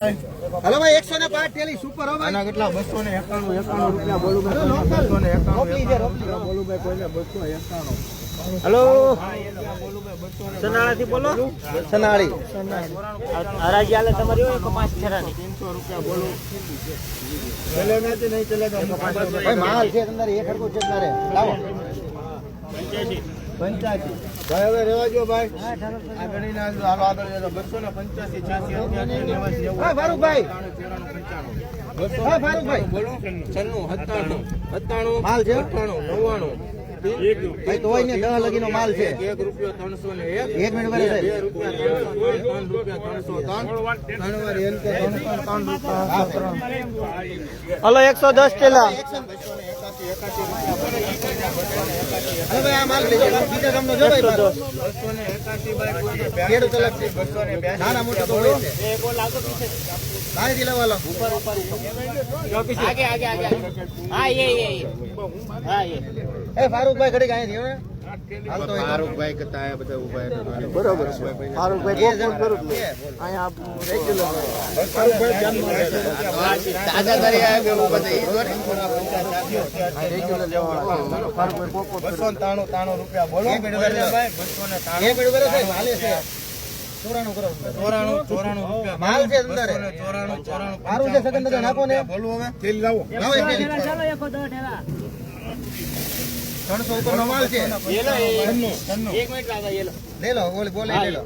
Hello भाई 105 थैली super हो भाई આના કેટલા 291 રૂપિયા બોલું ભાઈ 291 બોલું ભાઈ કોઈને 291 हेलो સનાળા થી બોલો સનાળી હરાજી આલે તમારી હોય કે 5 છેરાની 300 રૂપિયા બોલું ચલેગા કે નહીં ચલેગા भाई माल છે અંદર એક હરકો છે તારે લાવો 85 ભાઈ હવે રેવા જો ભાઈ આ ગણી ના હાલો આગળ જજો 285 86 88 હા ફારૂકભાઈ હા ફારૂકભાઈ બોલો 96 97 માલ છે 98 99 ભાઈ તોય ને 10 લગીનો માલ છે 1 રૂપિયો 301 એક મિનિટ વારે 2 રૂપિયા 303 3 વાર એલ કે 303 રૂપિયા હલો 110 ટેલા અરે ભાઈ આ માલ લઈ જાઓ બીજા ગામનો જો ભાઈ મારો 281 બાય ખેડૂત અલગ છે 282 નાના મોટા તો હોય છે એ બોલ આગળ પીછે કાઈ થી લેવાલો આગે આગે આગે હા ये હા ये એ ફારૂકભાઈ ઘડી કાઈ થી હવે હાલ તો ફારૂકભાઈ કતા આયા બધા ઉભા બરોબર ફારૂકભાઈ કોણ કરું અહીંયા રેગ્યુલર ફારૂકભાઈ ધ્યાનમાં તાજા તારી આયા કે ઉભા થઈ રેગ્યુલર લેવા ફારૂકભાઈ કોકો 293 રૂપિયા બોલો એક મિનિટ ભાઈ 293 એક મિનિટ ભાઈ માલે છે 94 કરો 94 રૂપિયા માલ છે અંદર 94 મારું છે સેકન્ડ તો નાખો ને બોલું હવે તેલ લાવો લાવો એક મિનિટ ચાલો 110 ટેલા 300 ઉપર નો માલ છે ये लो एक मिनट लागा ये लो ले लो बोले बोले ले लो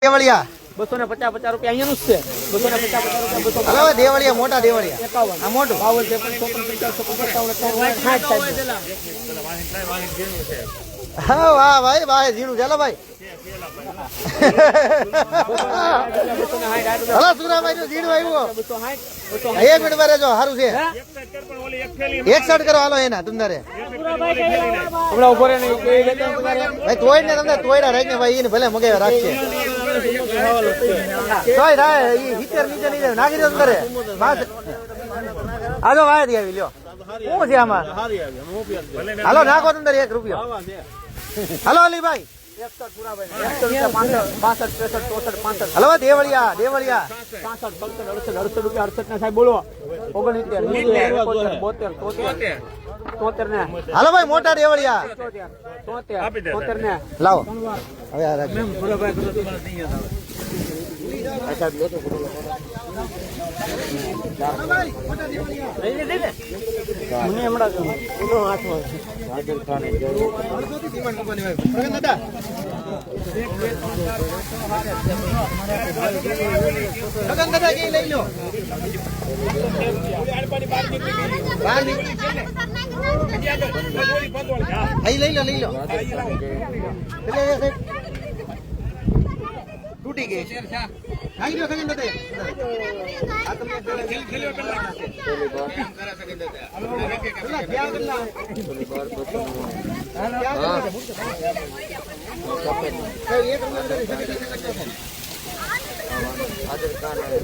દેવળિયા 250 રૂપિયા અહીંયાનું જ છે 250 રૂપિયા હલો દેવળિયા મોટા દેવળિયા 51 આ મોટું 52 હા વાહ ભાઈ ભાઈ જીણું ચાલો ભાઈ હલો સુરાભાઈ નું જીણું આવ્યું એક મિનિટ માં રહેજો સારું છે 61 કરો હાલો એના તમારે હમણાં ઉભો રહે નહીં ભાઈ તોય ને તમને તોયરા રાખીને ભાઈ એને ભલે મગાવ્યા રાખશે તોય થાય ઈ હિતર નીચે નીચે નાખી દો અંદર આજો વાય દી આવી લ્યો શું છે આમાં હાલો નાખો અંદર 1 રૂપિયો હાલો અલીભાઈ 65 હલો દેવળિયા દેવળિયા 68 રૂપિયા 68 ના સાહેબ બોલો 69 72 ને હાલો ભાઈ મોટા દેવળિયા 73 ને લાવો હવે આ રાખજો મને હમણાં એનો હાથમાં લઈ લો લઈ લો તૂટી ગઈ નાખી દો સગન દાદા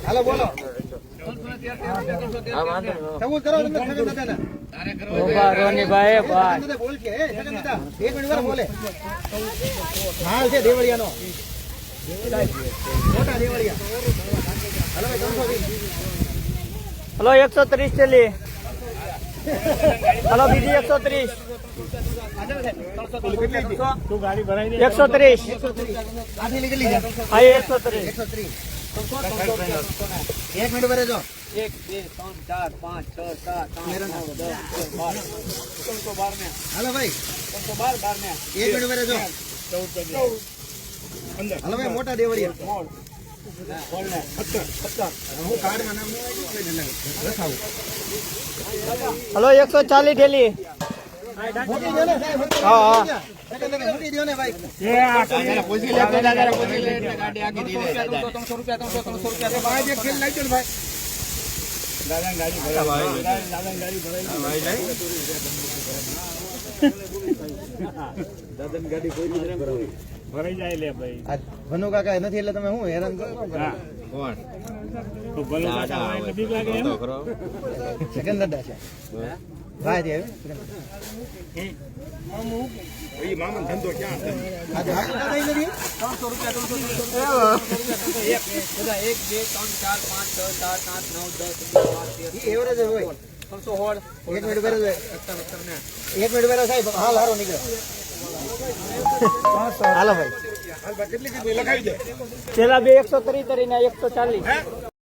હાલો બોલો સબૂત કરો સગન દાદા બોલ કે સગન દાદા 1 મિનિટ વાર બોલે માલ છે દેવળિયાનો મોટા દેવળિયા હાલો ભાઈ 320 હલો 130 ટેલી હલો બીજી 130 130 આથી નીકળી જા હા 130 130 1 મિનિટ ભરે જો 1 2 3 4 5 6 7 8 9 હાલો ભાઈ 12 ને 1 મિનિટ ભરે જો હાલો ભાઈ મોટા દેવળિયા હું કાર્ડમાં નામ લખાવું હલો 140 ઠેલી મોટી દો ને સાહેબ હા હા મોટી દો ને ભાઈ પૂછી લે પેલા પૂછી લે એટલે ગાડી આગી દીધે 300 રૂપિયા ભાઈ એક ખેલ લાઈજો ને ભાઈ દાદા ગાડી ભરાઈ દાદા ગાડી ભરાઈ દાદા ગાડી કોઈ ભરાઈ જાય લે ભાઈ આ ભનુ કાકા નથી એટલે તમે હું હેરાન કરો કોણ તો ભલો કાકા એટલે બીક લાગે એમ સેકન્ડ દાદા છે ભાઈ દે એ મામા ધંધો ક્યાં છે? આજે હાથ દાદા ઈ નથી 300 રૂપિયા 300 એક બધા 1 2 3 4 5 6 7 8 9 10 11 12 ઈ એવરેજ હોય 316 એક મિનિટ બેરો એક મિનિટ બેરો સાહેબ હાલ હારો નીકળ્યો હાલો ભાઈ હાલ ભાઈ કેટલી કીધી લખાવી દે. પેલા બે 133 ને 140